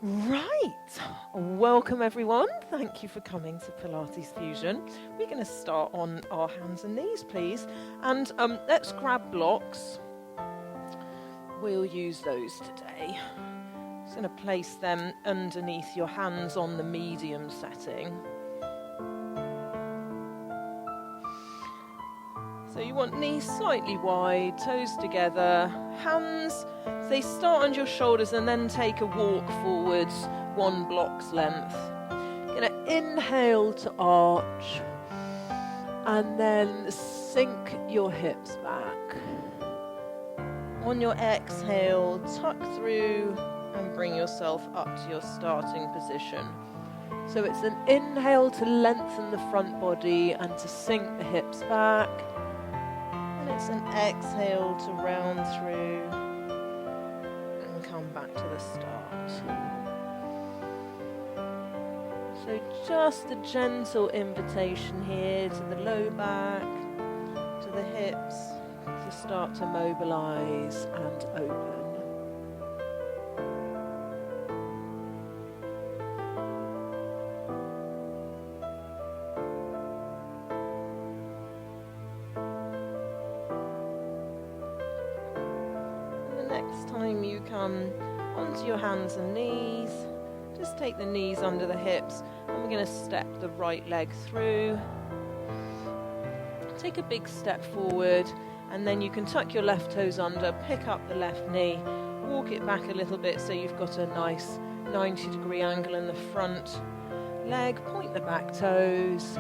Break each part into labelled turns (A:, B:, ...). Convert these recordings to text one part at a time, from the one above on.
A: Right, welcome everyone. Thank you for coming to Pilates Fusion. We're going to start on our hands and knees, please. And let's grab blocks. We'll use those today. Just going to place them underneath your hands on the medium setting. So you want knees slightly wide, toes together, hands, they start on your shoulders and then take a walk forwards, one block's length. You're going to inhale to arch and then sink your hips back. On your exhale, tuck through and bring yourself up to your starting position. So it's an inhale to lengthen the front body and to sink the hips back. It's an exhale to round through and come back to the start. So just a gentle invitation here to the low back, to the hips, to start to mobilize and open. Time you come onto your hands and knees, just take the knees under the hips and we're going to step the right leg through. Take a big step forward and then you can tuck your left toes under, pick up the left knee, walk it back a little bit so you've got a nice 90-degree angle in the front leg, point the back toes,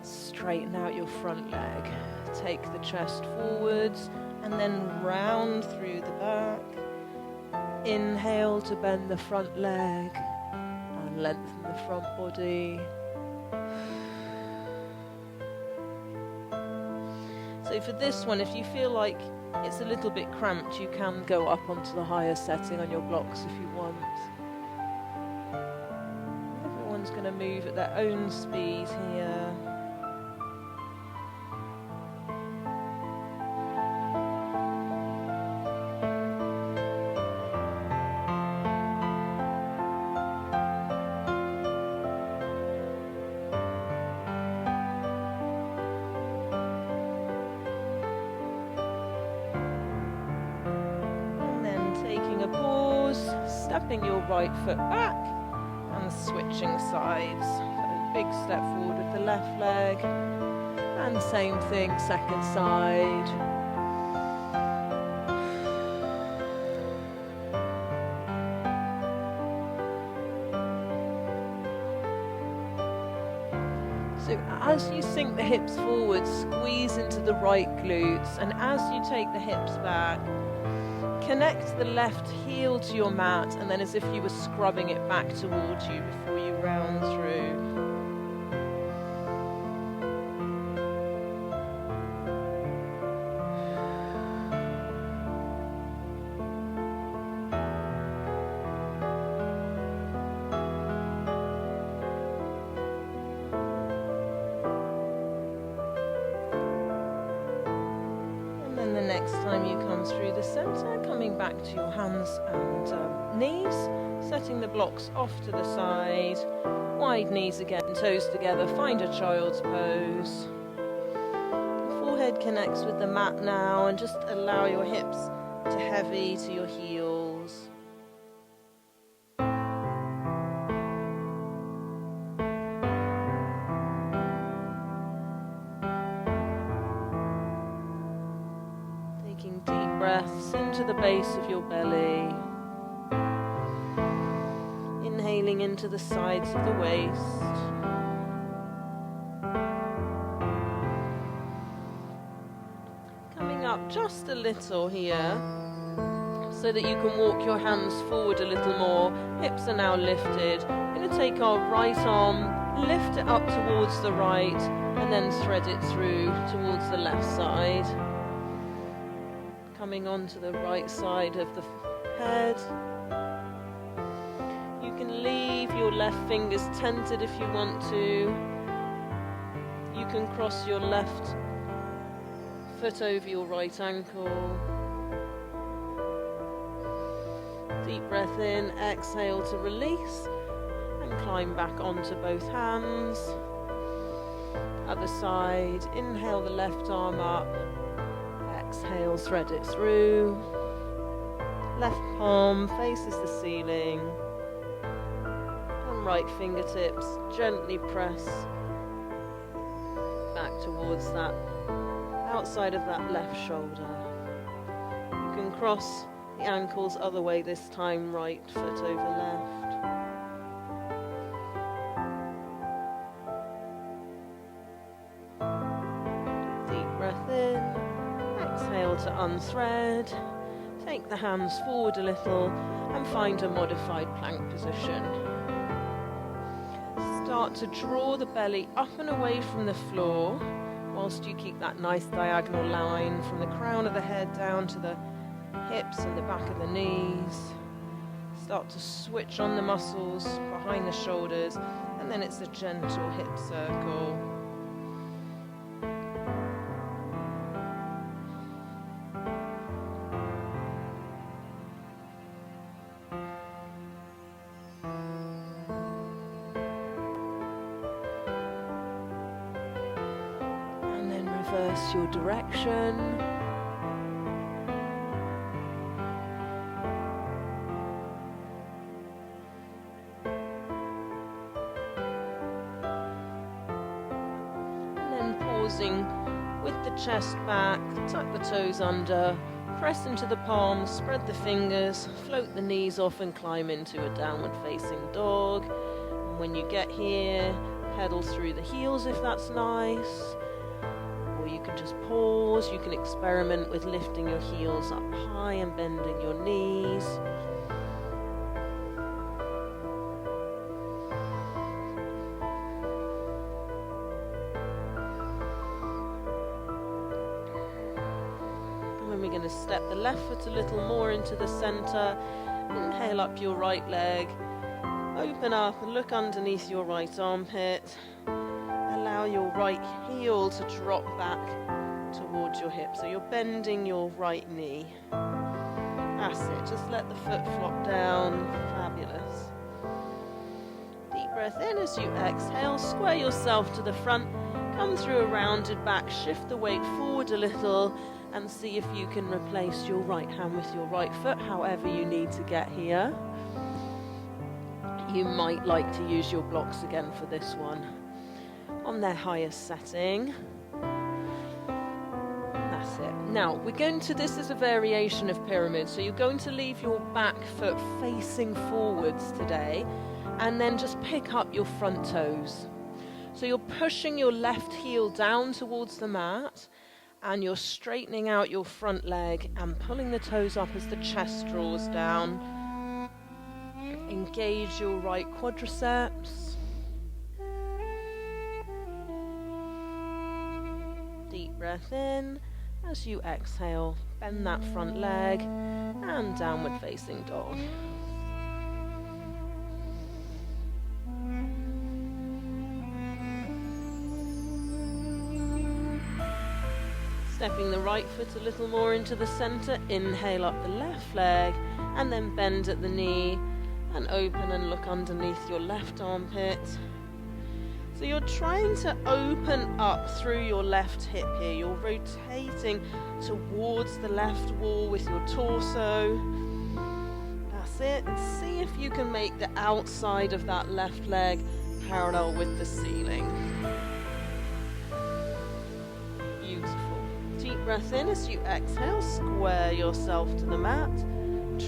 A: straighten out your front leg, take the chest forwards and then round through the back. Inhale to bend the front leg and lengthen the front body. So for this one, if you feel like it's a little bit cramped, you can go up onto the higher setting on your blocks if you want. Everyone's going to move at their own speed here. Stepping your right foot back and switching sides. So big step forward with the left leg and same thing, second side. So as you sink the hips forward, squeeze into the right glutes, and as you take the hips back, connect the left heel to your mat, and then as if you were scrubbing it back towards you before you round through. The next time you come through the center, coming back to your hands and knees, setting the blocks off to the side, wide knees again, toes together, find a child's pose. The forehead connects with the mat now, and just allow your hips to heavy to your heels. Deep breaths into the base of your belly. Inhaling into the sides of the waist. Coming up just a little here so that you can walk your hands forward a little more. Hips are now lifted. We're going to take our right arm, lift it up towards the right, and then thread it through towards the left side. Coming onto the right side of the head. You can leave your left fingers tented if you want to. You can cross your left foot over your right ankle. Deep breath in, exhale to release, and climb back onto both hands. Other side, inhale the left arm up, exhale, thread it through. Left palm faces the ceiling, and right fingertips gently press back towards that outside of that left shoulder. You can cross the ankles other way this time, right foot over left. Deep breath in, exhale to unthread. Take the hands forward a little and find a modified plank position. Start to draw the belly up and away from the floor whilst you keep that nice diagonal line from the crown of the head down to the hips and the back of the knees. Start to switch on the muscles behind the shoulders, and then it's a gentle hip circle. And then reverse your direction. With the chest back, tuck the toes under, press into the palms, spread the fingers, float the knees off and climb into a downward facing dog. And when you get here, pedal through the heels if that's nice, or you can just pause. You can experiment with lifting your heels up high and bending your knees. We're going to step the left foot a little more into the center. Inhale up your right leg. Open up and look underneath your right armpit. Allow your right heel to drop back towards your hip. So you're bending your right knee. That's it. Just let the foot flop down. Fabulous. Deep breath in as you exhale. Square yourself to the front. Come through a rounded back. Shift the weight forward a little. And see if you can replace your right hand with your right foot, however you need to get here. You might like to use your blocks again for this one on their highest setting. That's it. Now, we're going to, this is a variation of pyramid, so you're going to leave your back foot facing forwards today, and then just pick up your front toes. So you're pushing your left heel down towards the mat, and you're straightening out your front leg and pulling the toes up as the chest draws down. Engage your right quadriceps. Deep breath in. As you exhale, bend that front leg and downward facing dog. Stepping the right foot a little more into the center, inhale up the left leg and then bend at the knee and open and look underneath your left armpit. So you're trying to open up through your left hip here. You're rotating towards the left wall with your torso. That's it. And see if you can make the outside of that left leg parallel with the ceiling. Beautiful. Deep breath in as you exhale, square yourself to the mat,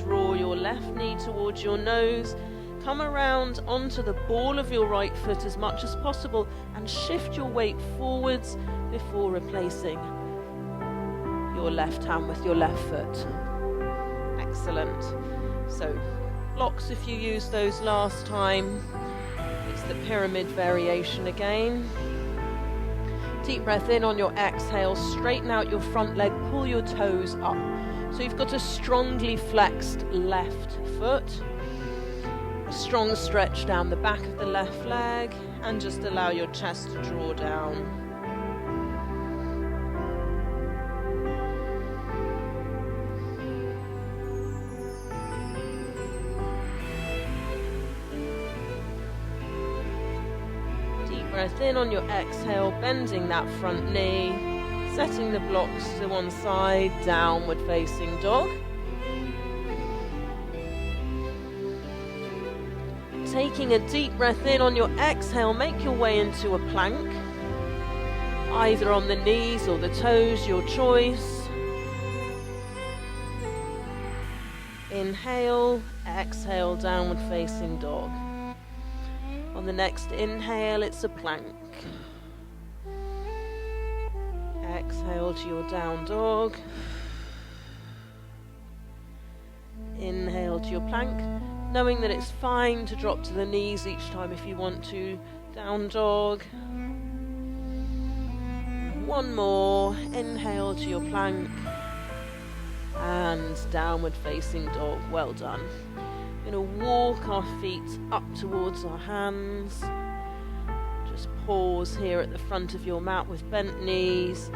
A: draw your left knee towards your nose, come around onto the ball of your right foot as much as possible and shift your weight forwards before replacing your left hand with your left foot. Excellent. So blocks if you used those last time. It's the pyramid variation again. Deep breath in on your exhale, straighten out your front leg, pull your toes up. So you've got a strongly flexed left foot, a strong stretch down the back of the left leg, and just allow your chest to draw down. breath in on your exhale, bending that front knee, setting the blocks to one side, downward facing dog. Taking a deep breath in on your exhale, make your way into a plank, either on the knees or the toes, your choice. Inhale, exhale, downward facing dog. On the next inhale, it's a plank. Exhale to your down dog. Inhale to your plank, knowing that it's fine to drop to the knees each time if you want to. Down dog. One more. Inhale to your plank. And downward facing dog. Well done. We're going to walk our feet up towards our hands. Just pause here at the front of your mat with bent knees.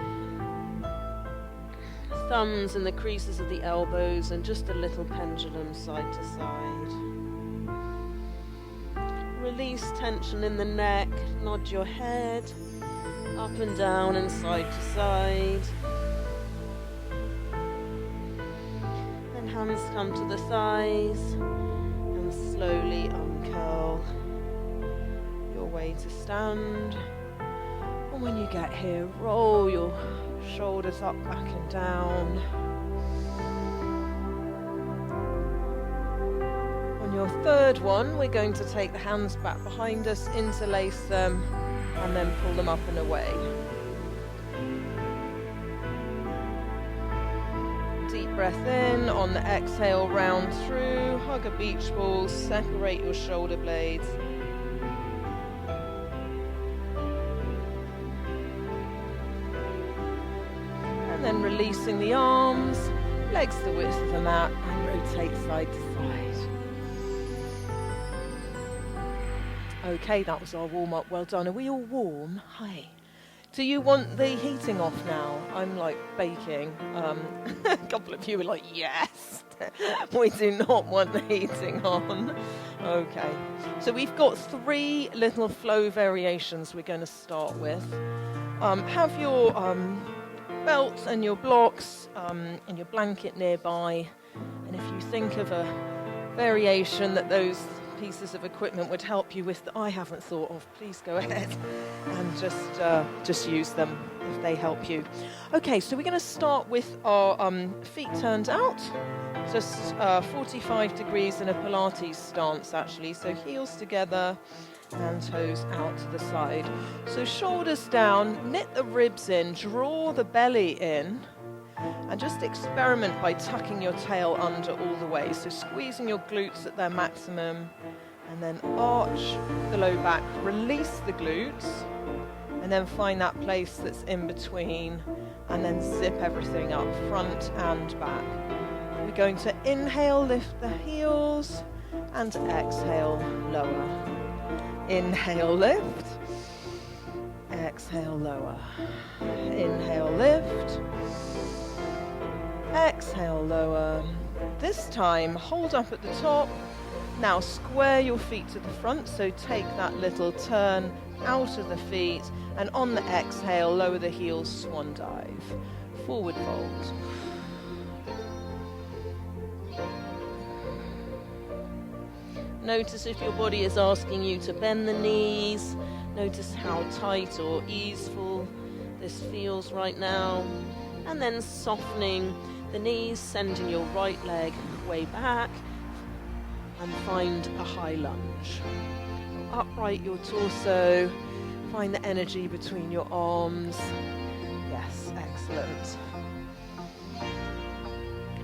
A: Thumbs in the creases of the elbows and just a little pendulum side to side. Release tension in the neck, nod your head up and down and side to side. Then hands come to the thighs and slowly uncurl your way to stand. And when you get here, roll your shoulders up, back and down. On your third one, we're going to take the hands back behind us, interlace them, and then pull them up and away. Deep breath in. On the exhale, round through. Hug a beach ball, separate your shoulder blades. And then releasing the arms, legs the width of the mat, and rotate side to side. Okay, that was our warm-up. Well done. Are we all warm? Hi. Do you want the heating off now? I'm like baking. A couple of you are like, yes. We do not want the heating on. Okay. So we've got 3 little flow variations we're going to start with. Have your belt and your blocks and your blanket nearby, and if you think of a variation that those pieces of equipment would help you with that I haven't thought of, please go ahead and just use them if they help you. Okay, so we're going to start with our feet turned out, just 45 degrees in a Pilates stance actually, so heels together and toes out to the side. So shoulders down, knit the ribs in, draw the belly in, and just experiment by tucking your tail under all the way. So squeezing your glutes at their maximum, and then arch the low back, release the glutes, and then find that place that's in between, and then zip everything up, front and back. We're going to inhale, lift the heels, and exhale, lower. Inhale, lift. Exhale, lower. Inhale, lift. Exhale, lower. This time, hold up at the top. Now square your feet to the front, so take that little turn out of the feet, and on the exhale, lower the heels, swan dive. Forward fold. Notice if your body is asking you to bend the knees. Notice how tight or easeful this feels right now. And then softening the knees, sending your right leg way back, and find a high lunge. Upright your torso, find the energy between your arms. Yes, excellent.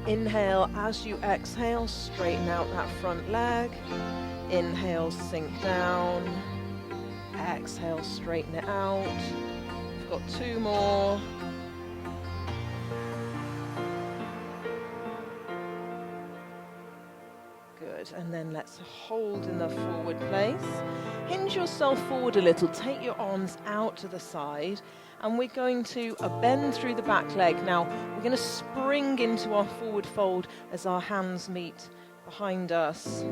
A: Inhale, as you exhale, straighten out that front leg. Inhale, sink down. Exhale, straighten it out. We've got 2 more. Good, and then let's hold in the forward place. Hinge yourself forward a little, take your arms out to the side, and we're going to bend through the back leg. Now, we're going to spring into our forward fold as our hands meet behind us.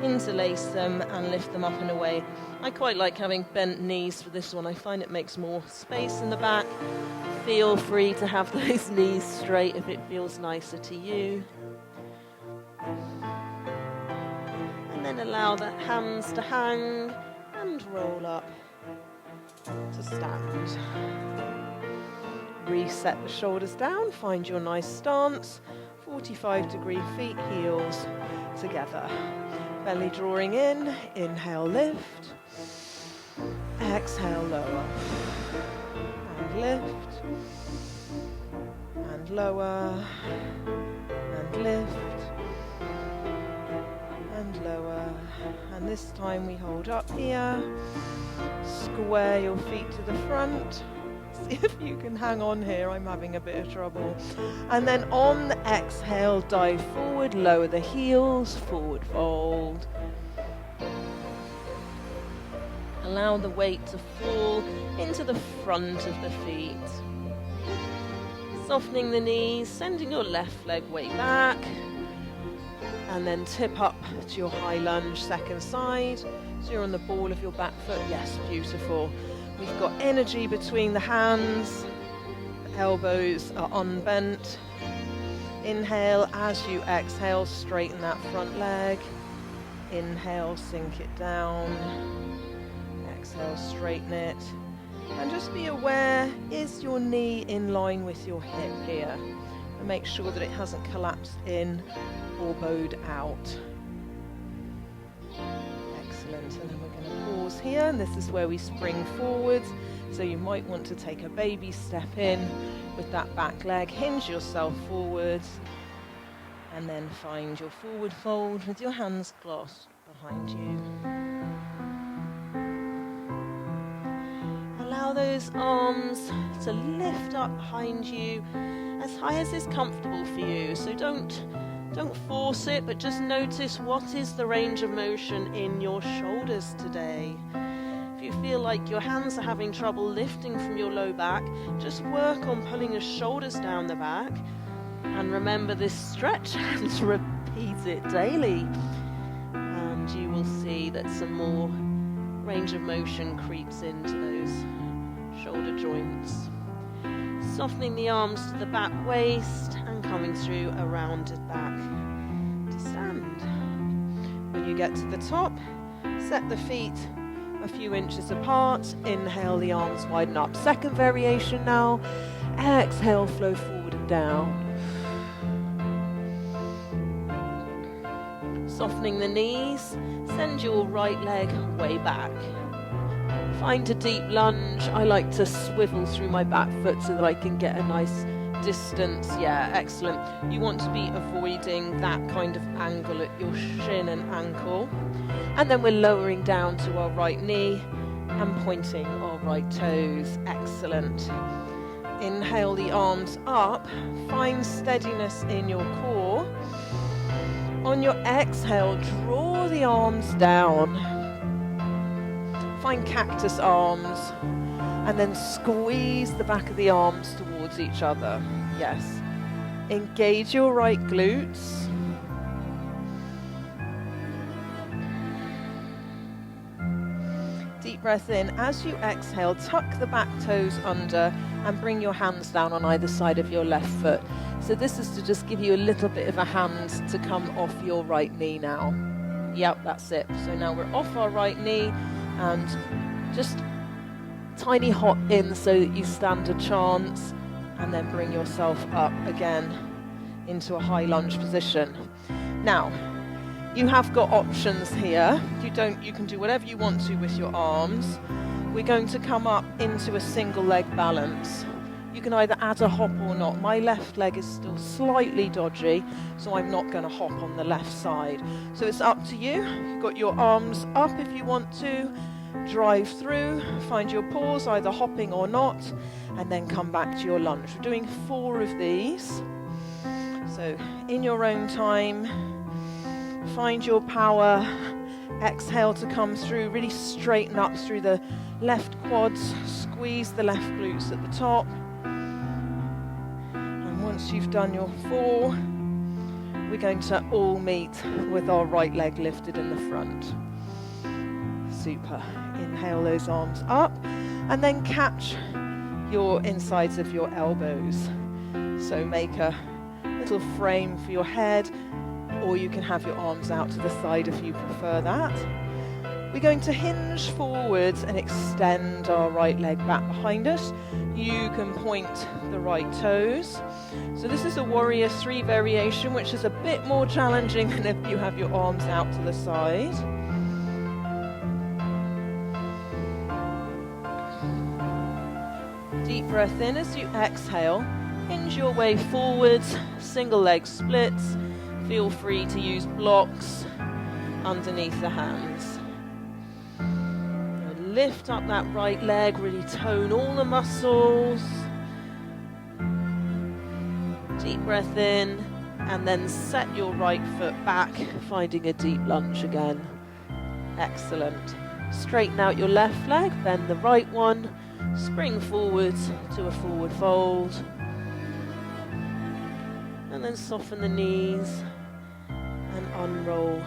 A: interlace them and lift them up and away. I quite like having bent knees for this one. I find it makes more space in the back. Feel free to have those knees straight if it feels nicer to you. And then allow the hands to hang and roll up to stand. Reset the shoulders down, find your nice stance. 45-degree feet, heels together. Belly drawing in, inhale, lift. Exhale, lower. And lift. And lower. And lift. And lower. And this time we hold up here. Square your feet to the front. See if you can hang on here, I'm having a bit of trouble. And then on the exhale, dive forward, lower the heels, forward fold. Allow the weight to fall into the front of the feet. Softening the knees, sending your left leg way back. And then tip up to your high lunge, second side. So you're on the ball of your back foot. Yes, beautiful. We've got energy between the hands. The elbows are unbent. Inhale, as you exhale, straighten that front leg. Inhale, sink it down. Exhale, straighten it. And just be aware, is your knee in line with your hip here? And make sure that it hasn't collapsed in or bowed out. Excellent. And then we're going to pause here, and this is where we spring forward. So you might want to take a baby step in with that back leg, hinge yourself forward, and then find your forward fold with your hands clasped behind you. Allow those arms to lift up behind you as high as is comfortable for you. So don't force it, but just notice what is the range of motion in your shoulders today. If you feel like your hands are having trouble lifting from your low back, just work on pulling your shoulders down the back. And remember this stretch and repeat it daily. And you will see that some more range of motion creeps into those shoulder joints. Softening the arms to the back waist and coming through a rounded back to stand. When you get to the top, set the feet a few inches apart. Inhale, the arms widen up. Second variation now. Exhale, flow forward and down. Softening the knees, send your right leg way back. Find a deep lunge. I like to swivel through my back foot so that I can get a nice distance. Yeah, excellent. You want to be avoiding that kind of angle at your shin and ankle. And then we're lowering down to our right knee and pointing our right toes. Excellent. Inhale the arms up. Find steadiness in your core. On your exhale, draw the arms down. Find cactus arms, and then squeeze the back of the arms towards each other. Yes. Engage your right glutes. Deep breath in. As you exhale, tuck the back toes under and bring your hands down on either side of your left foot. So this is to just give you a little bit of a hand to come off your right knee now. Yep, that's it. So now we're off our right knee. And just tiny hop in so that you stand a chance, and then bring yourself up again into a high lunge position. Now, you have got options here. You can do whatever you want to with your arms. We're going to come up into a single leg balance. You can either add a hop or not. My left leg is still slightly dodgy, so I'm not going to hop on the left side. So it's up to you. You've got your arms up if you want to. Drive through, find your pause, either hopping or not, and then come back to your lunge. We're doing 4 of these. So in your own time, find your power. Exhale to come through, really straighten up through the left quads, squeeze the left glutes at the top. And once you've done your 4, we're going to all meet with our right leg lifted in the front. Super. Inhale those arms up and then catch your insides of your elbows. So make a little frame for your head, or you can have your arms out to the side if you prefer that. We're going to hinge forwards and extend our right leg back behind us. You can point the right toes. So this is a Warrior 3 variation, which is a bit more challenging than if you have your arms out to the side. Deep breath in as you exhale. Hinge your way forwards, single leg splits. Feel free to use blocks underneath the hands. Lift up that right leg, really tone all the muscles. Deep breath in, and then set your right foot back, finding a deep lunge again. Excellent. Straighten out your left leg, bend the right one, spring forwards to a forward fold. And then soften the knees and unroll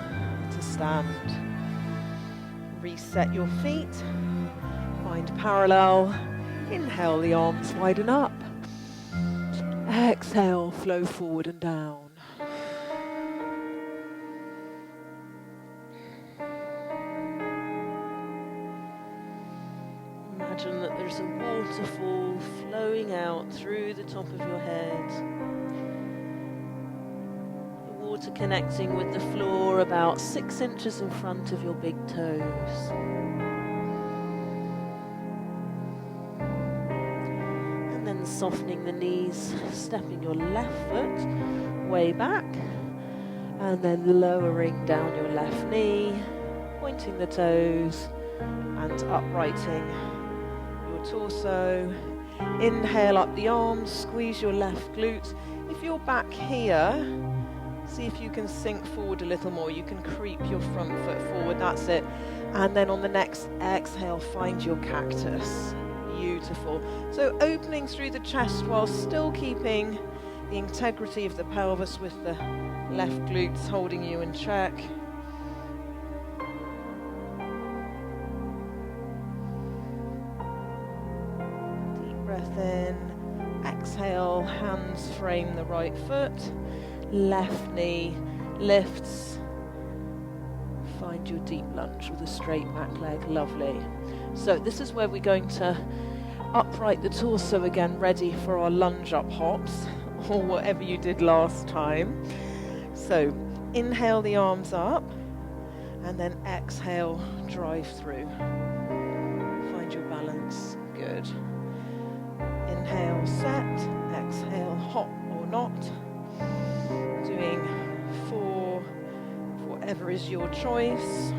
A: to stand. Reset your feet, find parallel, inhale the arms widen up, exhale flow forward and down. Imagine that there's a waterfall flowing out through the top of your head. Water connecting with the floor about 6 inches in front of your big toes. And then softening the knees, stepping your left foot way back, and then lowering down your left knee, pointing the toes, and uprighting your torso. Inhale up the arms, squeeze your left glute. If you're back here, see if you can sink forward a little more. You can creep your front foot forward, that's it. And then on the next exhale, find your cactus. Beautiful. So opening through the chest while still keeping the integrity of the pelvis with the left glutes holding you in check. Deep breath in. Exhale, hands frame the right foot. Left knee lifts. Find your deep lunge with a straight back leg. Lovely. So this is where we're going to upright the torso again, ready for our lunge up hops, or whatever you did last time. So inhale the arms up, and then exhale, drive through. Find your balance. Good. Inhale, set. Exhale, hop or not. Doing 4, whatever is your choice.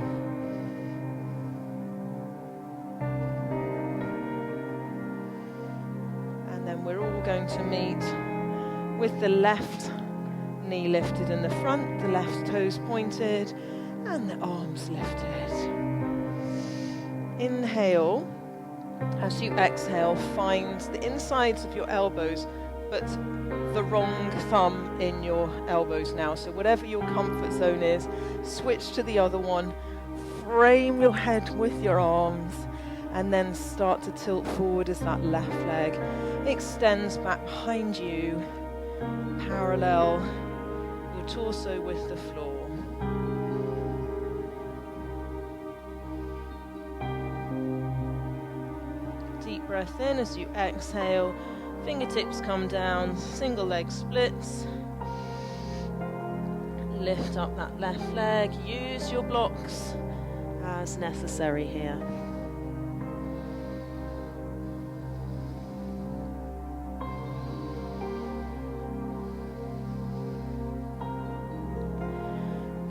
A: And then we're all going to meet with the left knee lifted in the front, the left toes pointed, and the arms lifted. Inhale. As you exhale, find the insides of your elbows, but the wrong thumb in your elbows now. So whatever your comfort zone is, switch to the other one, frame your head with your arms, and then start to tilt forward as that left leg extends back behind you, parallel your torso with the floor. Deep breath in as you exhale. Fingertips come down, single leg splits. Lift up that left leg. Use your blocks as necessary here.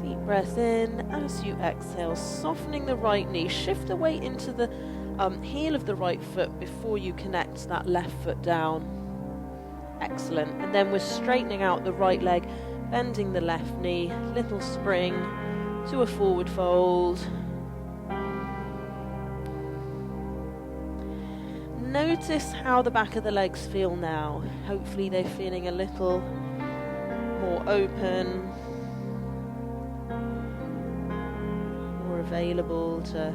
A: Deep breath in as you exhale, softening the right knee. Shift the weight into the heel of the right foot before you connect that left foot down. Excellent. And then we're straightening out the right leg, bending the left knee, little spring to a forward fold. Notice how the back of the legs feel now. Hopefully they're feeling a little more open. available to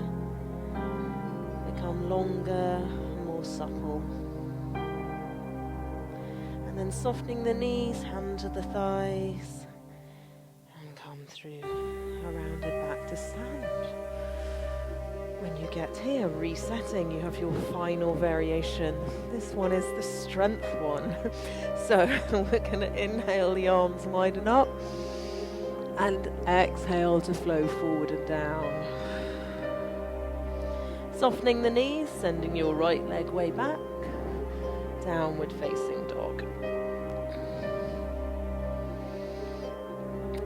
A: become longer, more supple. And then softening the knees, hand to the thighs, and come through a rounded back to stand. When you get here, resetting, you have your final variation. This one is the strength one. So we're going to inhale, the arms widen up, and exhale to flow forward and down. Softening the knees, sending your right leg way back, downward facing dog.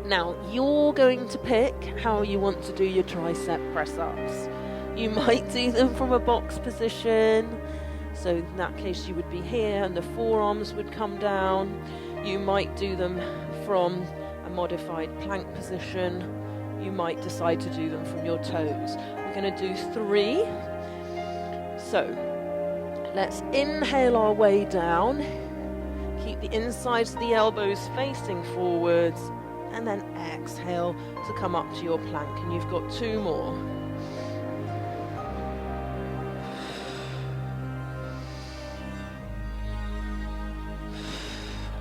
A: Now, you're going to pick how you want to do your tricep press-ups. You might do them from a box position, so in that case you would be here and the forearms would come down. You might do them from a modified plank position. You might decide to do them from your toes. We're going to do 3. So, let's inhale our way down. Keep the insides of the elbows facing forwards, and then exhale to come up to your plank. And you've got 2 more.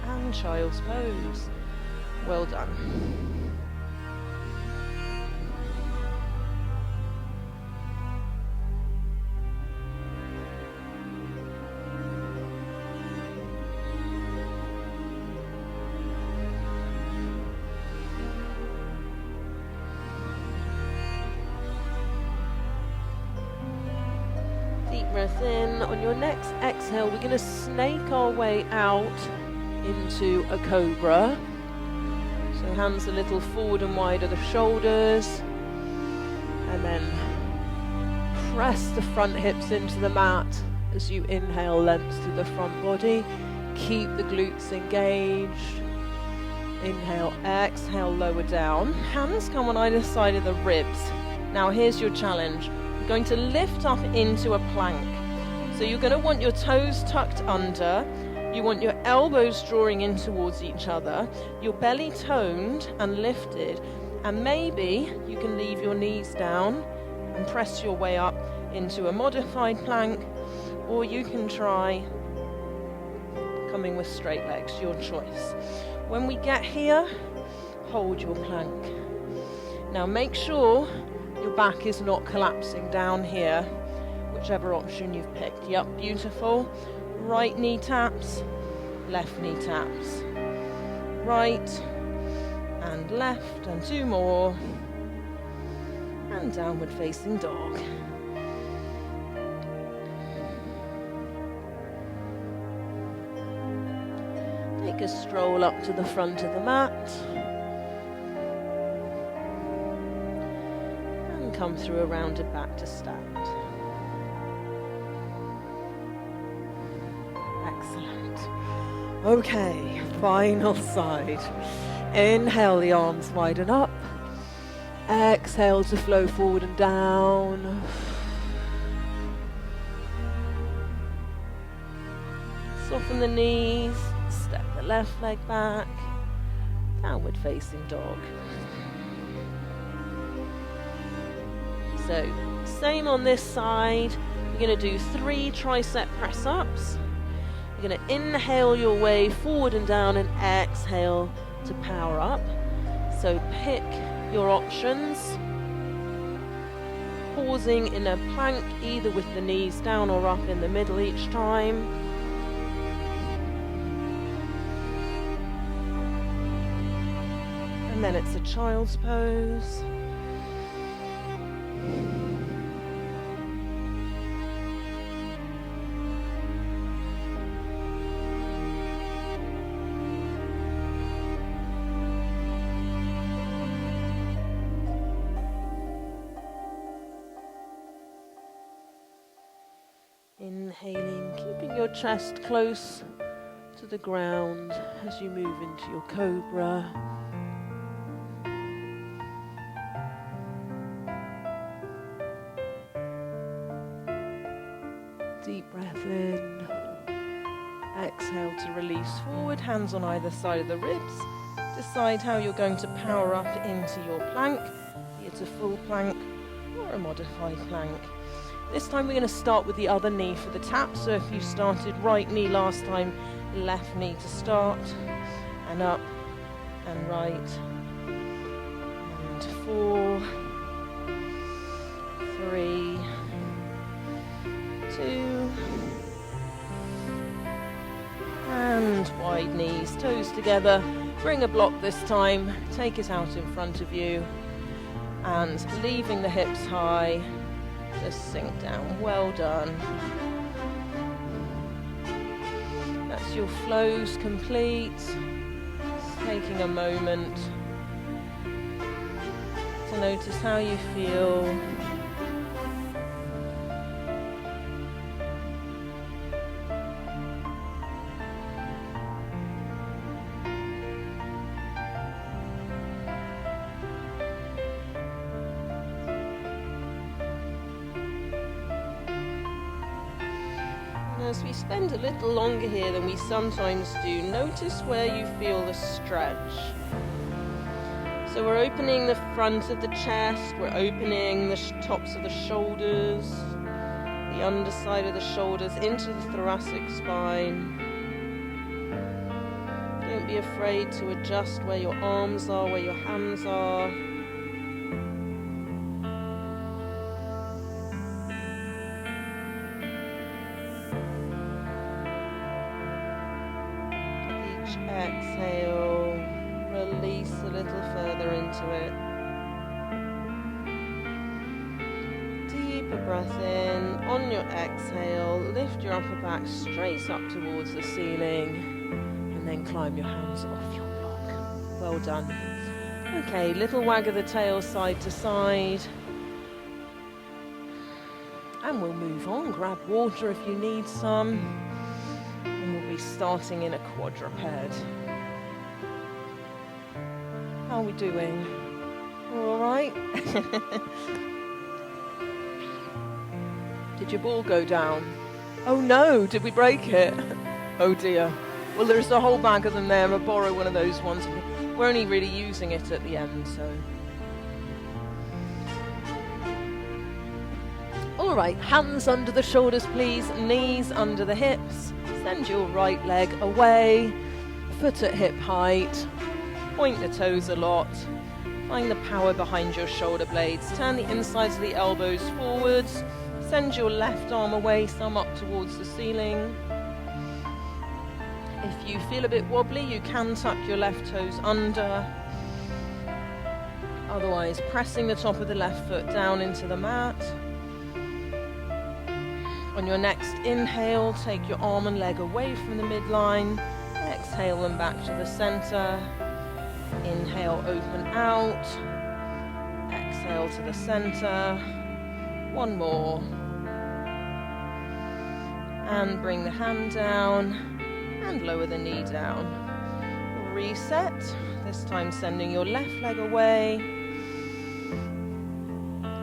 A: And child's pose. Well done. Deep breath in. On your next exhale, we're going to snake our way out into a cobra. So hands a little forward and wide of the shoulders. And then press the front hips into the mat as you inhale, length through the front body. Keep the glutes engaged. Inhale, exhale, lower down. Hands come on either side of the ribs. Now here's your challenge. You're going to lift up into a plank. So you're going to want your toes tucked under. You want your elbows drawing in towards each other, your belly toned and lifted, and maybe you can leave your knees down and press your way up into a modified plank, or you can try coming with straight legs, your choice. When we get here, hold your plank. Now make sure your back is not collapsing down here, whichever option you've picked. Yep, beautiful. Right knee taps, left knee taps. Right and left, and 2 more. And downward facing dog. Take a stroll up to the front of the mat. And come through a rounded back to stand. Excellent. Okay, final side. Inhale, the arms widen up. Exhale to flow forward and down. Soften the knees. Step the left leg back. Downward facing dog. So, same on this side. You're going to do 3 tricep press-ups. You're going to inhale your way forward and down and exhale to power up. So pick your options. Pausing in a plank, either with the knees down or up in the middle each time. And then it's a child's pose. Inhaling, keeping your chest close to the ground as you move into your cobra. Deep breath in. Exhale to release forward, hands on either side of the ribs. Decide how you're going to power up into your plank, be it a full plank or a modified plank. This time we're going to start with the other knee for the tap. So if you started right knee last time, left knee to start, and up and right, and 4, 3, 2, and wide knees, toes together. Bring a block this time, take it out in front of you, and leaving the hips high, just sink down. Well done. That's your flows complete. Just taking a moment to notice how you feel. As we spend a little longer here than we sometimes do, notice where you feel the stretch. So we're opening the front of the chest, we're opening the tops of the shoulders, the underside of the shoulders into the thoracic spine. Don't be afraid to adjust where your arms are, where your hands are. Exhale, release a little further into it. Deeper breath in. On your exhale, lift your upper back straight up towards the ceiling, and then climb your hands off your block. Well done. Okay, little wag of the tail side to side. And we'll move on. Grab water if you need some. And we'll be starting in a quadruped. How are we doing? All right? Did your ball go down? Oh no, did we break it? Oh dear. Well, there's a whole bag of them there. I'll borrow one of those ones. We're only really using it at the end, so. All right, hands under the shoulders, please. Knees under the hips. Send your right leg away, foot at hip height, point the toes a lot, find the power behind your shoulder blades, turn the insides of the elbows forwards, send your left arm away, some up towards the ceiling. If you feel a bit wobbly, you can tuck your left toes under, otherwise pressing the top of the left foot down into the mat. On your next inhale, take your arm and leg away from the midline. Exhale them back to the center. Inhale, open out. Exhale to the center. One more. And bring the hand down and lower the knee down. Reset. This time sending your left leg away.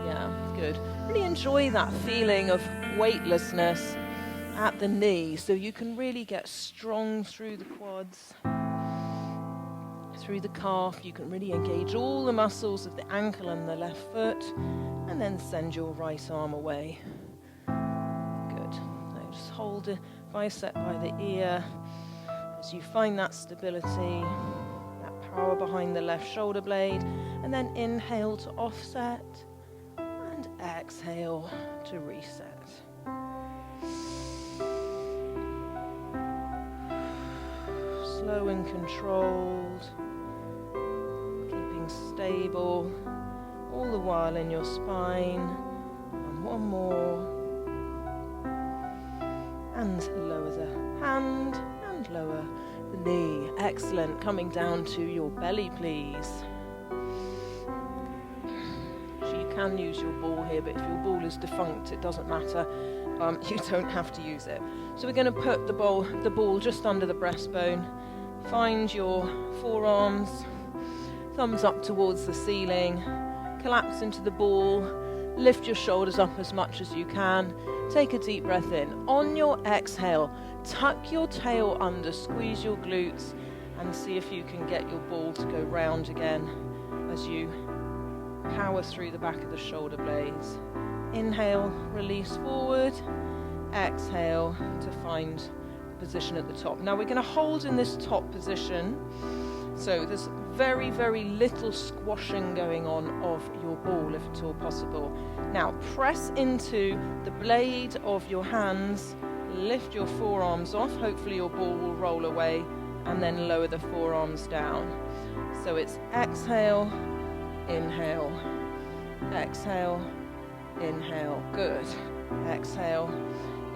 A: Yeah, good. Really enjoy that feeling of weightlessness at the knee, so you can really get strong through the quads, through the calf. You can really engage all the muscles of the ankle and the left foot, and then send your right arm away. Good. Now just hold the bicep by the ear as you find that stability, that power behind the left shoulder blade, and then inhale to offset and exhale to reset. Slow and controlled, keeping stable all the while in your spine. And one more. And lower the hand and lower the knee. Excellent. Coming down to your belly, please. So you can use your ball here, but if your ball is defunct, it doesn't matter. You don't have to use it. So we're going to put the ball just under the breastbone. Find your forearms, thumbs up towards the ceiling, collapse into the ball, lift your shoulders up as much as you can, take a deep breath in. On your exhale, tuck your tail under, squeeze your glutes, and see if you can get your ball to go round again as you Power through the back of the shoulder blades. Inhale, release forward. Exhale to find position at the top. Now we're going to hold in this top position. So there's very, very little squashing going on of your ball, if at all possible. Now press into the blade of your hands, lift your forearms off, hopefully your ball will roll away, and then lower the forearms down. So it's exhale, inhale, exhale, inhale. Good. Exhale,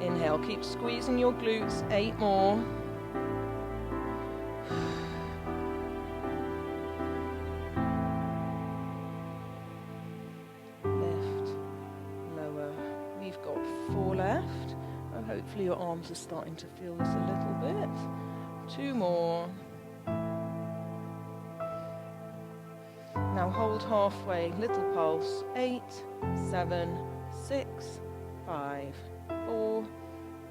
A: inhale. Keep squeezing your glutes. 8 more. Hopefully your arms are starting to feel this a little bit. 2 more. Now hold halfway, little pulse. 8, 7, 6, 5, 4,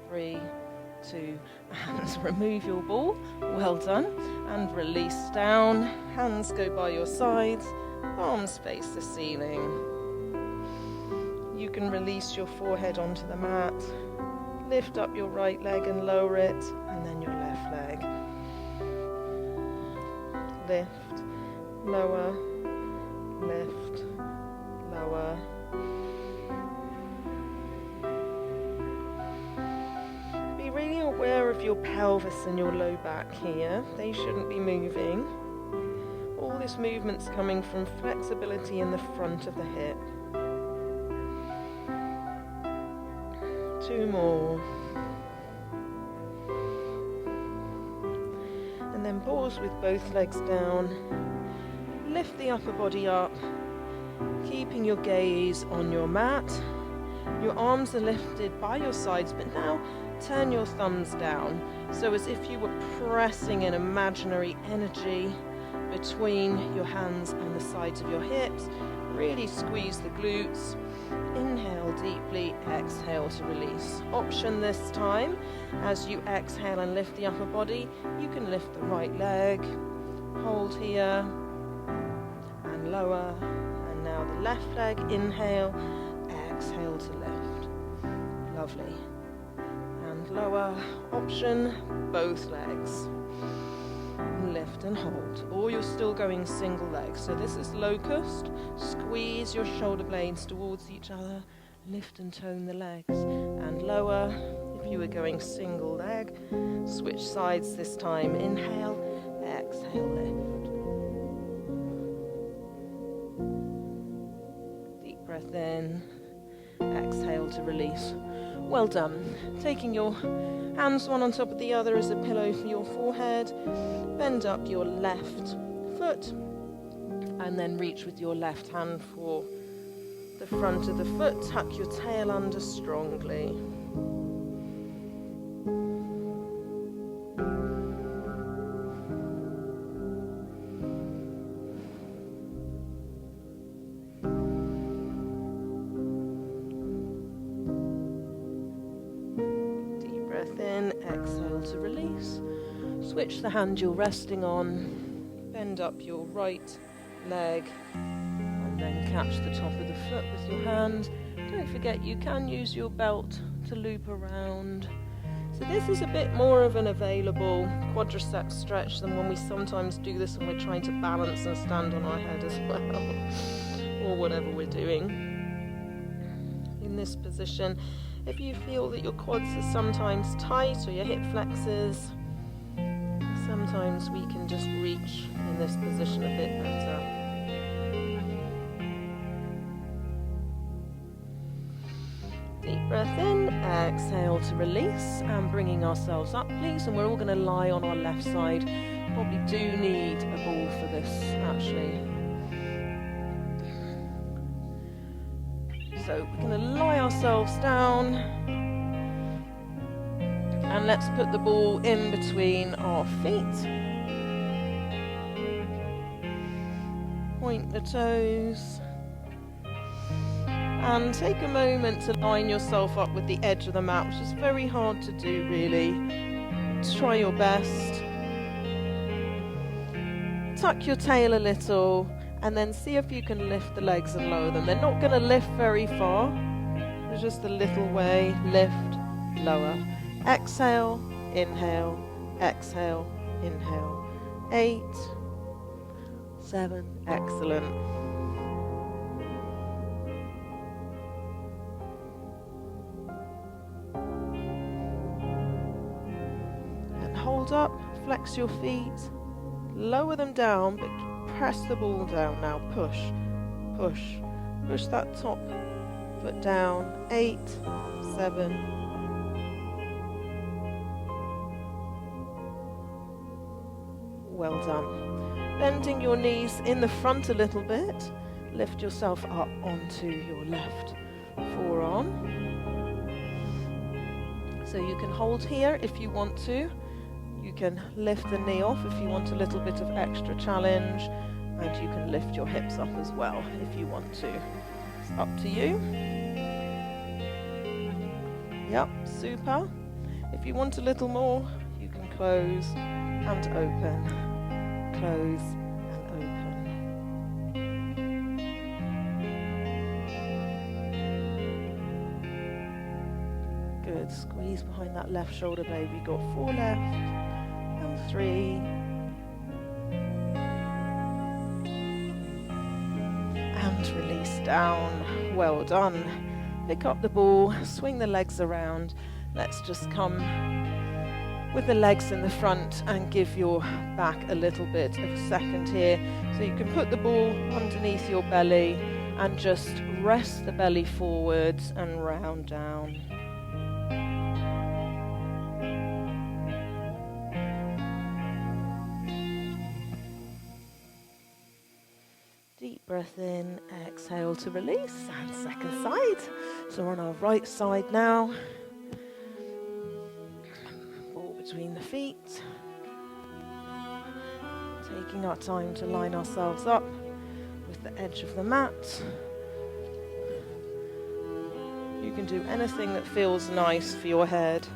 A: 3, 2, and remove your ball. Well done. And release down. Hands go by your sides. Arms face the ceiling. You can release your forehead onto the mat. Lift up your right leg and lower it, and then your left leg. Lift, lower, lift, lower. Be really aware of your pelvis and your low back here. They shouldn't be moving. All this movement's coming from flexibility in the front of the hip. 2 more. And then pause with both legs down. Lift the upper body up, keeping your gaze on your mat. Your arms are lifted by your sides, but now turn your thumbs down. So as if you were pressing an imaginary energy between your hands and the sides of your hips. Really squeeze the glutes. Inhale deeply, exhale to release. Option this time, as you exhale and lift the upper body, you can lift the right leg, hold here, and lower, and now the left leg, inhale, exhale to lift. Lovely. And lower, option, both legs. Lift and hold, or you're still going single leg. So this is locust. Squeeze your shoulder blades towards each other, lift and tone the legs, and lower. If you were going single leg, switch sides this time. Inhale, exhale, lift. Deep breath in, exhale to release. Well done. Taking your hands one on top of the other as a pillow for your forehead. Bend up your left foot and then reach with your left hand for the front of the foot. Tuck your tail under strongly. Deep breath in, exhale to release. Switch the hand you're resting on, bend up your right leg, and then catch the top of the foot with your hand. Don't forget you can use your belt to loop around. So this is a bit more of an available quadricep stretch than when we sometimes do this when we're trying to balance and stand on our head as well, or whatever we're doing. In this position, if you feel that your quads are sometimes tight or your hip flexors, sometimes we can just reach in this position a bit better. Deep breath in, exhale to release, and bringing ourselves up, please. And we're all going to lie on our left side. Probably do need a ball for this, actually. So we're going to lie ourselves down. And let's put the ball in between our feet. Point the toes. And take a moment to line yourself up with the edge of the mat, which is very hard to do, really. Try your best. Tuck your tail a little And then see if you can lift the legs and lower them. They're not going to lift very far. There's just a little way. Lift, lower. Exhale, inhale, exhale, inhale. 8, 7, excellent. And hold up, flex your feet, lower them down, but press the ball down now. Push, push, push that top foot down. 8, 7. Well done. Bending your knees in the front a little bit. Lift yourself up onto your left forearm. So you can hold here if you want to. You can lift the knee off if you want a little bit of extra challenge, and you can lift your hips up as well if you want to. It's up to you. Yep, super. If you want a little more, you can close and open, close and open. Good, squeeze behind that left shoulder blade. We've got 4 left and 3. And release down. Well done. Pick up the ball, swing the legs around. Let's just come with the legs in the front and give your back a little bit of a second here. So you can put the ball underneath your belly and just rest the belly forwards and round down. Deep breath in, exhale to release, and second side. So we're on our right side now. Ball between the feet. Taking our time to line ourselves up with the edge of the mat. You can do anything that feels nice for your head.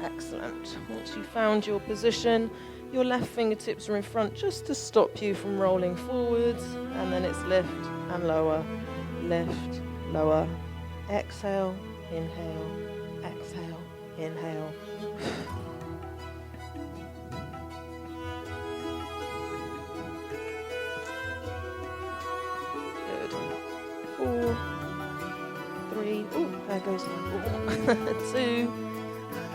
A: Excellent. Once you've found your position, your left fingertips are in front just to stop you from rolling forwards, and then it's lift and lower, lift, lower, exhale, inhale, exhale, inhale. Good. 4, 3, oh, there goes my ball. 2,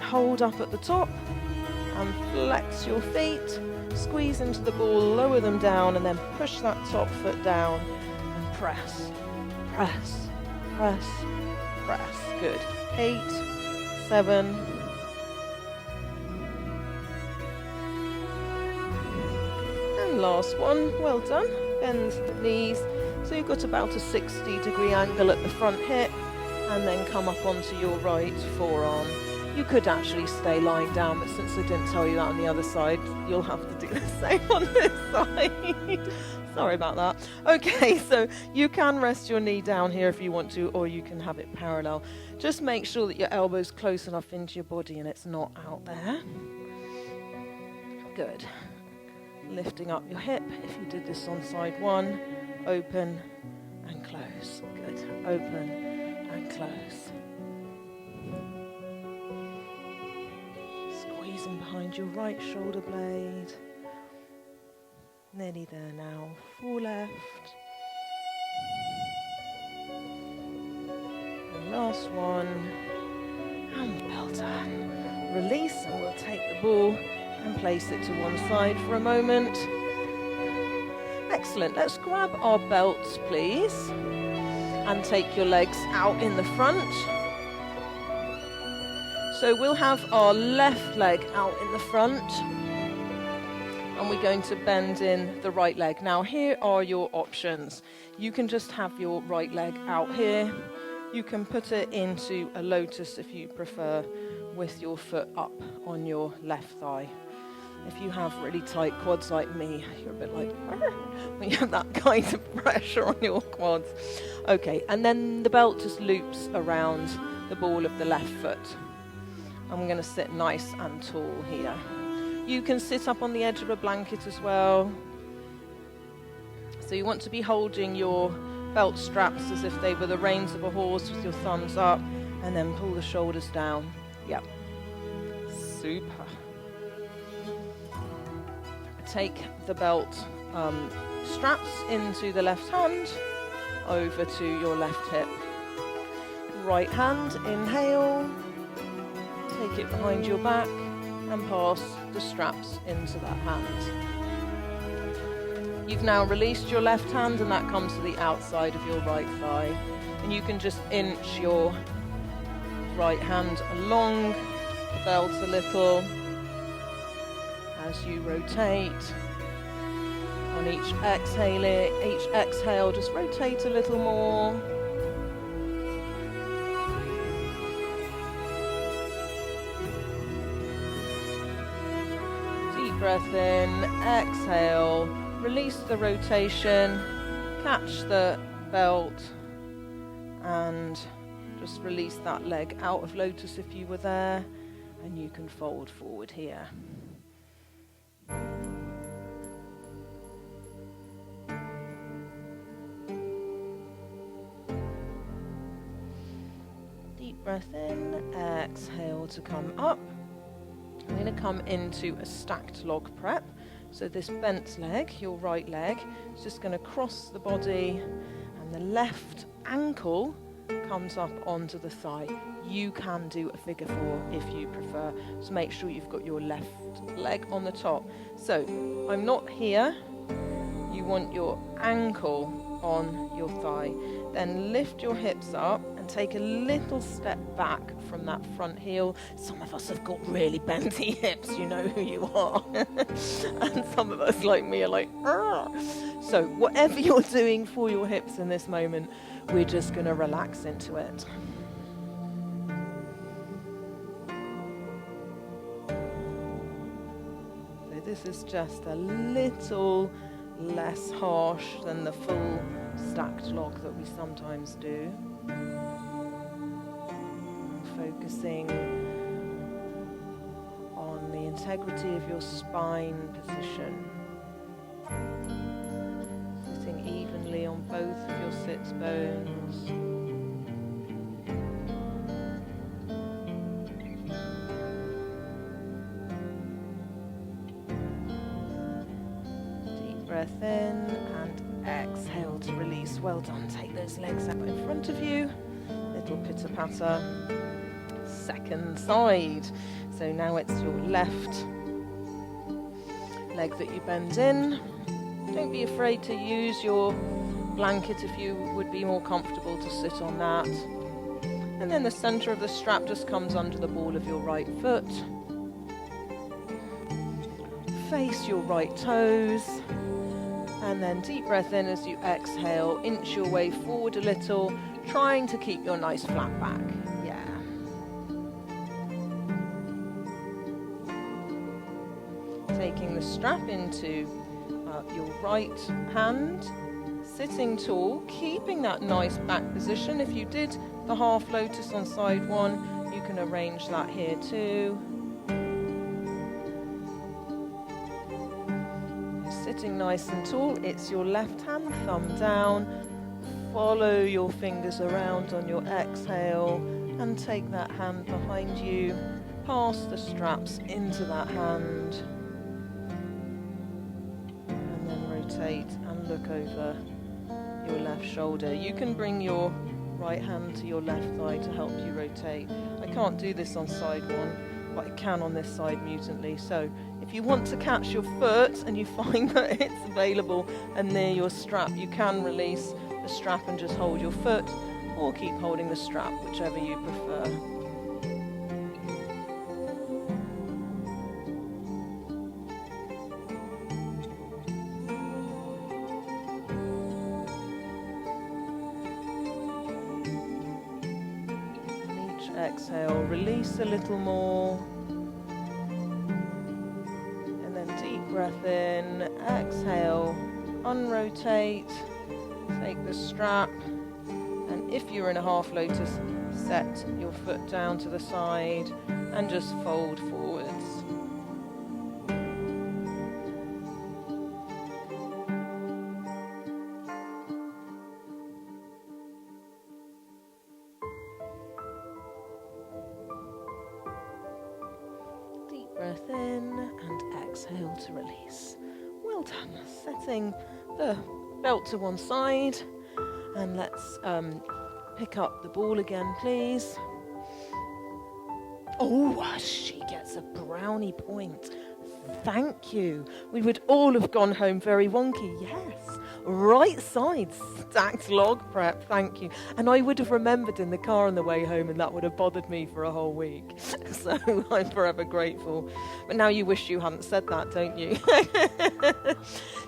A: hold up at the top. And flex your feet, squeeze into the ball, lower them down, and then push that top foot down and press, press, press, press. Good. 8, 7. And last one. Well done. Bend the knees. So you've got about a 60-degree angle at the front hip, and then come up onto your right forearm. You could actually stay lying down, but since I didn't tell you that on the other side, you'll have to do the same on this side. Sorry about that. Okay, so you can rest your knee down here if you want to, or you can have it parallel. Just make sure that your elbow's close enough into your body and it's not out there. Good. Lifting up your hip. If you did this on side 1, open and close. Good. Open and close. Squeezing behind your right shoulder blade. Nearly there now. 4 left. And last one. And well done. Release, and we'll take the ball and place it to one side for a moment. Excellent. Let's grab our belts, please. And take your legs out in the front. So we'll have our left leg out in the front, and we're going to bend in the right leg. Now here are your options. You can just have your right leg out here. You can put it into a lotus if you prefer, with your foot up on your left thigh. If you have really tight quads like me, you're a bit like, when you have that kind of pressure on your quads. Okay, and then the belt just loops around the ball of the left foot. I'm going to sit nice and tall here. You can sit up on the edge of a blanket as well. So you want to be holding your belt straps as if they were the reins of a horse with your thumbs up, and then pull the shoulders down. Yep. Super. Take the belt straps into the left hand, over to your left hip. Right hand, inhale, take it behind your back and pass the straps into that hand. You've now released your left hand and that comes to the outside of your right thigh. And you can just inch your right hand along the belt a little as you rotate. On each exhale, just rotate a little more. Deep breath in, exhale, release the rotation, catch the belt, and just release that leg out of lotus if you were there, and you can fold forward here. Breath in, exhale to come up. I'm going to come into a stacked log prep. So this bent leg, your right leg, is just going to cross the body and the left ankle comes up onto the thigh. You can do a figure four if you prefer. So make sure you've got your left leg on the top. So I'm not here. You want your ankle on your thigh. Then lift your hips up and take a little step back from that front heel. Some of us have got really bendy hips, you know who you are. And some of us, like me, are like, argh. So whatever you're doing for your hips in this moment, we're just going to relax into it. So this is just a little less harsh than the full stacked log that we sometimes do. Focusing on the integrity of your spine position. Sitting evenly on both of your sits bones. Deep breath in and exhale to release. Well done. Take those legs out in front of you. Little pitter-patter. Second side. So now it's your left leg that you bend in. Don't be afraid to use your blanket if you would be more comfortable to sit on that. And then the center of the strap just comes under the ball of your right foot. Face your right toes. And then deep breath in as you exhale. Inch your way forward a little, trying to keep your nice flat back. Yeah. Taking the strap into your right hand, sitting tall, keeping that nice back position. If you did the half lotus on side one, you can arrange that here too. Sitting nice and tall, it's your left hand, thumb down. Follow your fingers around on your exhale and take that hand behind you. Pass the straps into that hand. And then rotate and look over your left shoulder. You can bring your right hand to your left thigh to help you rotate. I can't do this on side one, but I can on this side mutantly. So if you want to catch your foot and you find that it's available and near your strap, you can release the strap and just hold your foot, or keep holding the strap, whichever you prefer. And each exhale, release a little more. And then deep breath in, exhale, unrotate. Take the strap, and if you're in a half lotus, set your foot down to the side and just fold forwards. to release. Well done. Setting the belt to one side, and let's pick up the ball again, please. Oh, she gets a brownie point. Thank you. We would all have gone home very wonky. Yes. Right side, stacked log prep. Thank you. And I would have remembered in the car on the way home, and that would have bothered me for a whole week. So I'm forever grateful. But now you wish you hadn't said that, don't you?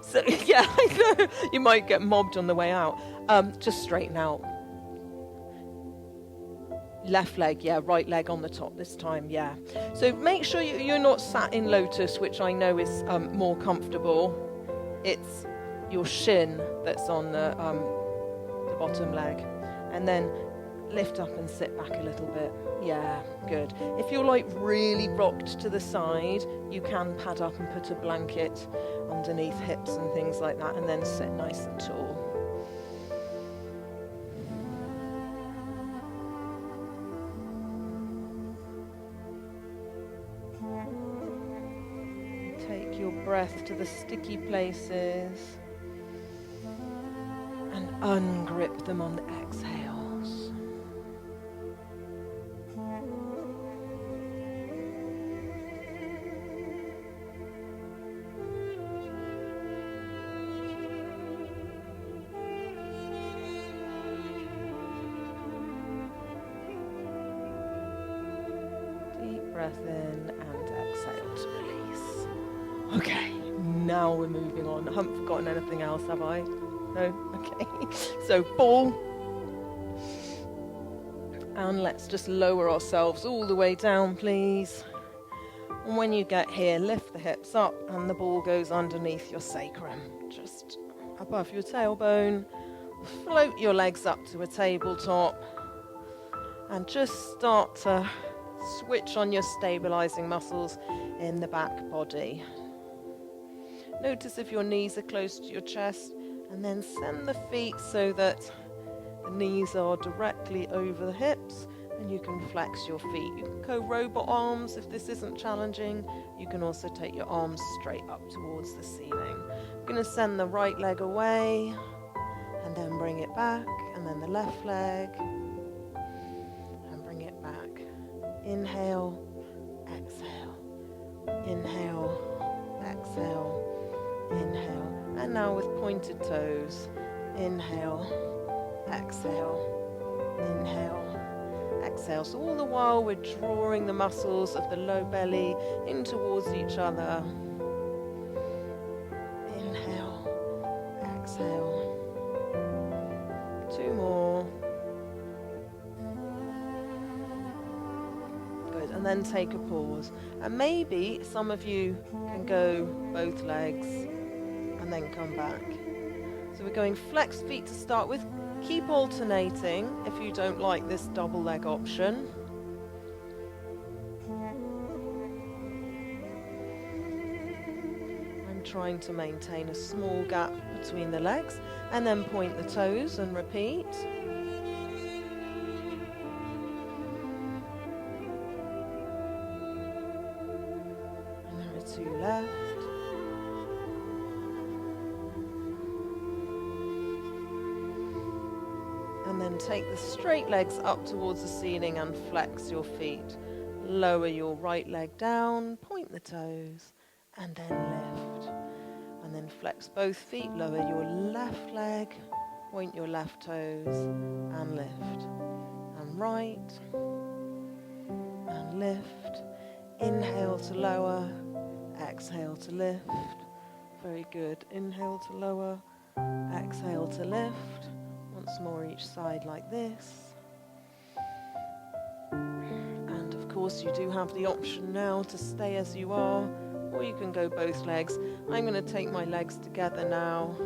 A: So yeah, I know. You might get mobbed on the way out. Just straighten out. Left leg, yeah, right leg on the top this time, yeah. So make sure you're not sat in lotus, which I know is more comfortable. It's your shin that's on the bottom leg. And then lift up and sit back a little bit. Yeah, good. If you're like really rocked to the side, you can pad up and put a blanket underneath hips and things like that, and then sit nice and tall. Take your breath to the sticky places and ungrip them on the exhales. Deep breath in and exhale to release. Okay, now we're moving on. I haven't forgotten anything else, have I? No? Okay. So ball. And let's just lower ourselves all the way down, please. And when you get here, lift the hips up and the ball goes underneath your sacrum, just above your tailbone. Float your legs up to a tabletop and just start to switch on your stabilizing muscles in the back body. Notice if your knees are close to your chest, and then send the feet so that the knees are directly over the hips, and you can flex your feet. You can go robot arms if this isn't challenging. You can also take your arms straight up towards the ceiling. I'm going to send the right leg away, and then bring it back, and then the left leg, and bring it back. Inhale, exhale, inhale, exhale, inhale. And now with pointed toes, inhale, exhale, inhale, exhale. So all the while we're drawing the muscles of the low belly in towards each other. Inhale, exhale. 2 more. Good, and then take a pause. And maybe some of you can go both legs and then come back. So we're going flexed feet to start with. Keep alternating if you don't like this double leg option. I'm trying to maintain a small gap between the legs, and then point the toes and repeat. And there are 2 left. And then take the straight legs up towards the ceiling and flex your feet. Lower your right leg down, point the toes, and then lift. And then flex both feet, lower your left leg, point your left toes, and lift. And right, and lift. Inhale to lower, exhale to lift. Very good. Inhale to lower, exhale to lift. Once more each side like this. And of course you do have the option now to stay as you are, or you can go both legs. I'm going to take my legs together now.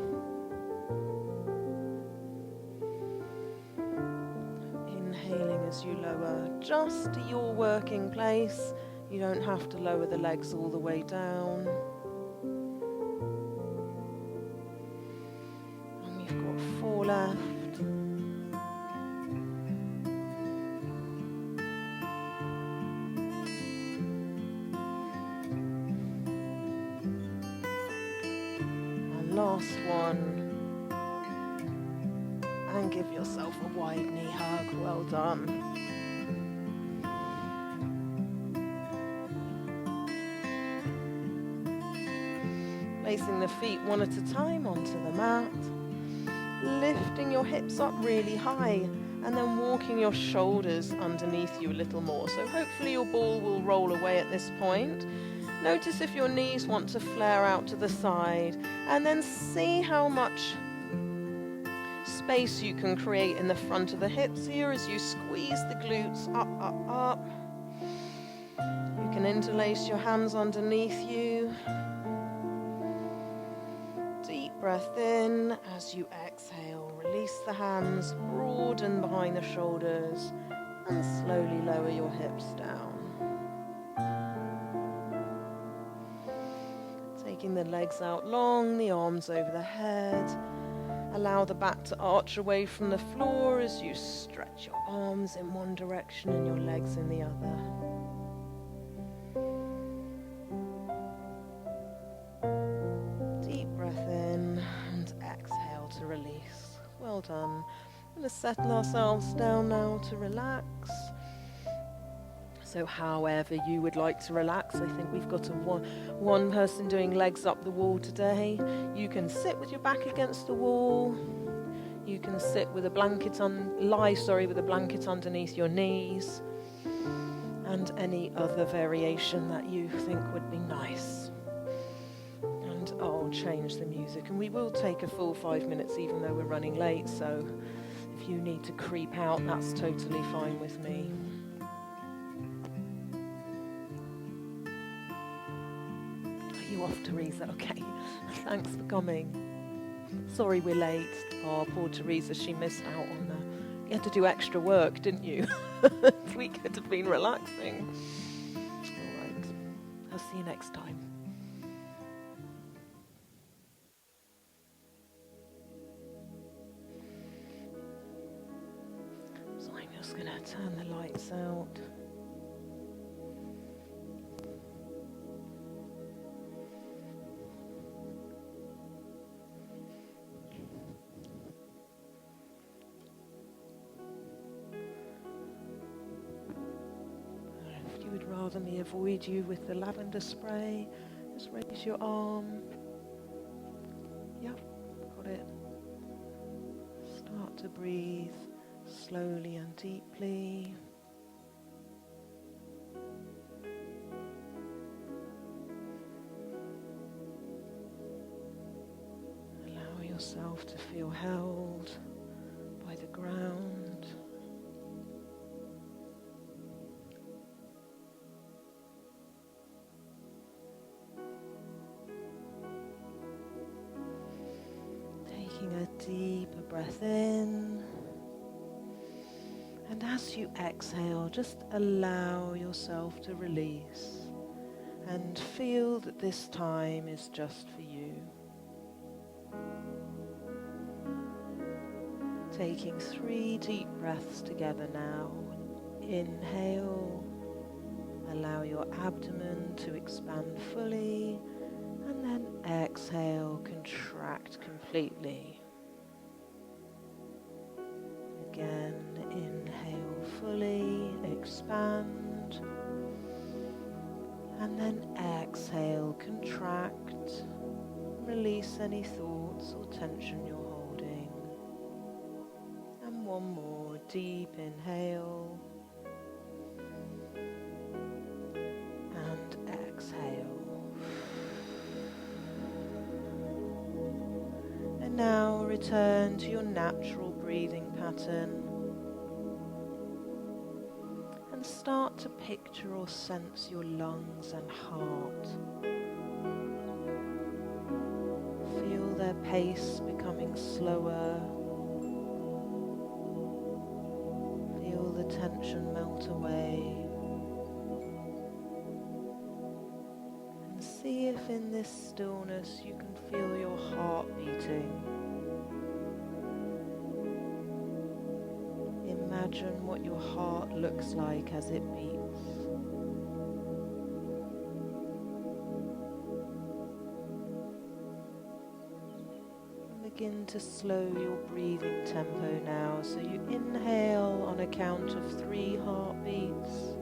A: Inhaling as you lower just to your working place. You don't have to lower the legs all the way down. And we've got 4 left. last one. And give yourself a wide knee hug. Well done. Placing the feet one at a time onto the mat. Lifting your hips up really high. And then walking your shoulders underneath you a little more. So hopefully your ball will roll away at this point. Notice if your knees want to flare out to the side. And then see how much space you can create in the front of the hips here as you squeeze the glutes up, up, up. You can interlace your hands underneath you. Deep breath in as you exhale. Release the hands, broaden behind the shoulders, and slowly lower your hips down. Taking the legs out long, the arms over the head. Allow the back to arch away from the floor as you stretch your arms in one direction and your legs in the other. Deep breath in and exhale to release. Well done. We're going to settle ourselves down now to relax. So however you would like to relax, I think we've got one person doing legs up the wall today. You can sit with your back against the wall. You can sit with a blanket with a blanket underneath your knees. And any other variation that you think would be nice. And I'll change the music. And we will take a full 5 minutes even though we're running late. So if you need to creep out, that's totally fine with me. Off, Teresa. Okay, thanks for coming. Sorry we're late. Oh, poor Teresa, she missed out on that. You had to do extra work, didn't you? We could have been relaxing. All right, I'll see you next time. So I'm just going to turn the lights out. Rather me avoid you with the lavender spray, just raise your arm. Yep, got it. Start to breathe slowly and deeply. Allow yourself to feel held by the ground. Taking a deeper breath in, and as you exhale, just allow yourself to release and feel that this time is just for you. Taking 3 deep breaths together now. Inhale, allow your abdomen to expand fully. And then exhale, contract completely. Again, inhale fully, expand. And then exhale, contract. Release any thoughts or tension you're holding. And one more deep inhale. And exhale. Now return to your natural breathing pattern and start to picture or sense your lungs and heart. Feel their pace becoming slower. Feel the tension melt away. And see if in this stillness you can feel your heart beating. Imagine what your heart looks like as it beats. begin to slow your breathing tempo now. So you inhale on a count of 3 heartbeats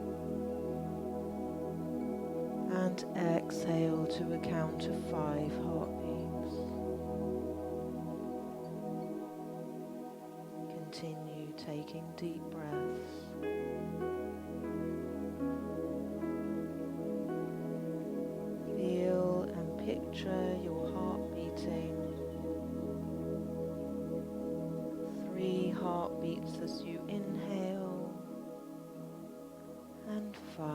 A: and exhale to a count of 5 heartbeats. Continue taking deep breaths. Feel and picture your heart beating. 3 heartbeats as you inhale and 5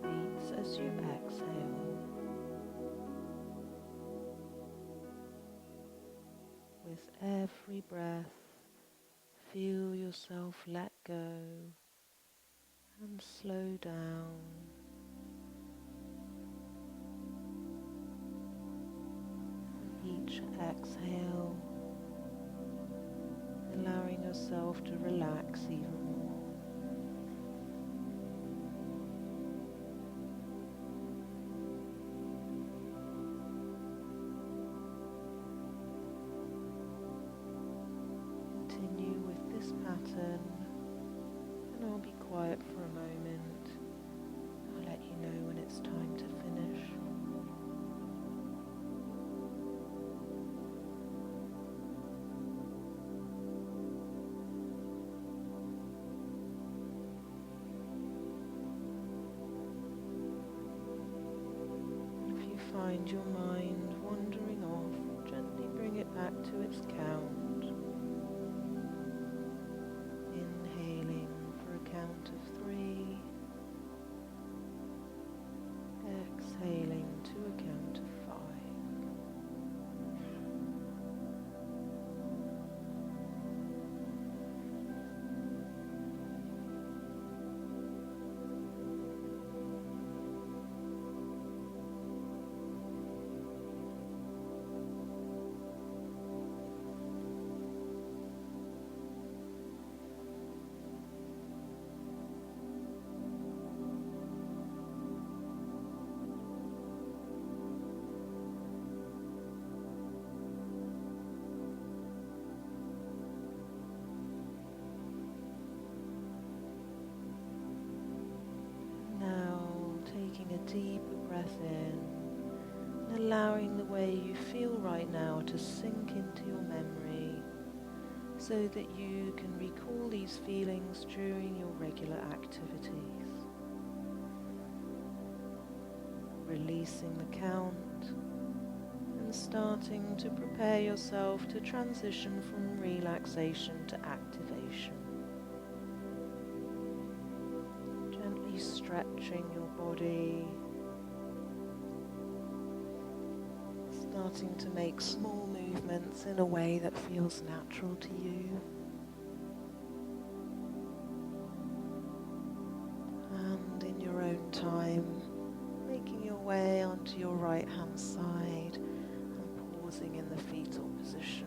A: beats as you exhale. With every breath, feel yourself let go and slow down. And each exhale, allowing yourself to relax even more. Continue with this pattern, and I'll be quiet for a moment. I'll let you know when it's time to finish. If you find your mind wandering off, gently bring it back to its count. Inhaling for a count of 3, exhaling to a count of 5. Taking a deeper breath in and allowing the way you feel right now to sink into your memory so that you can recall these feelings during your regular activities. Releasing the count and starting to prepare yourself to transition from relaxation to activation. Stretching your body, starting to make small movements in a way that feels natural to you, and in your own time making your way onto your right hand side and pausing in the fetal position.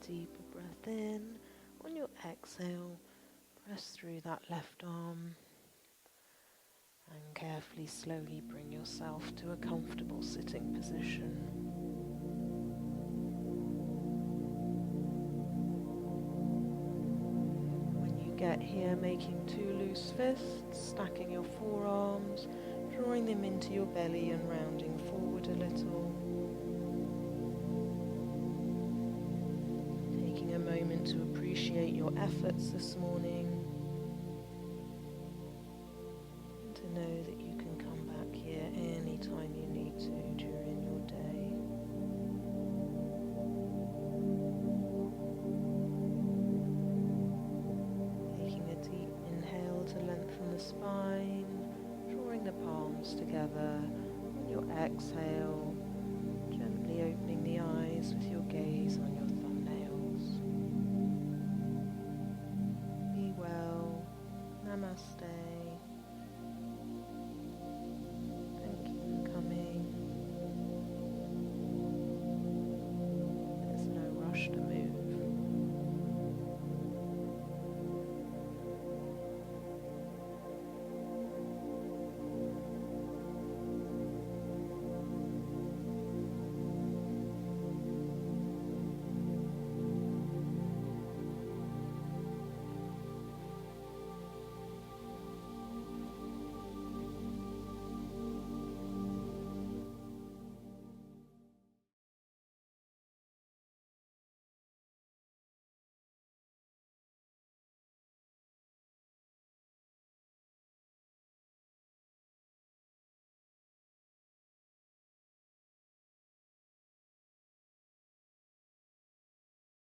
A: Deeper breath in. On your exhale, press through that left arm and carefully, slowly bring yourself to a comfortable sitting position. When you get here, making 2 loose fists, stacking your forearms, drawing them into your belly and rounding forward a little. A moment to appreciate your efforts this morning and to know that you can come back here anytime you need to during your day. Taking a deep inhale to lengthen the spine, drawing the palms together. On your exhale, gently opening the eyes with your gaze on your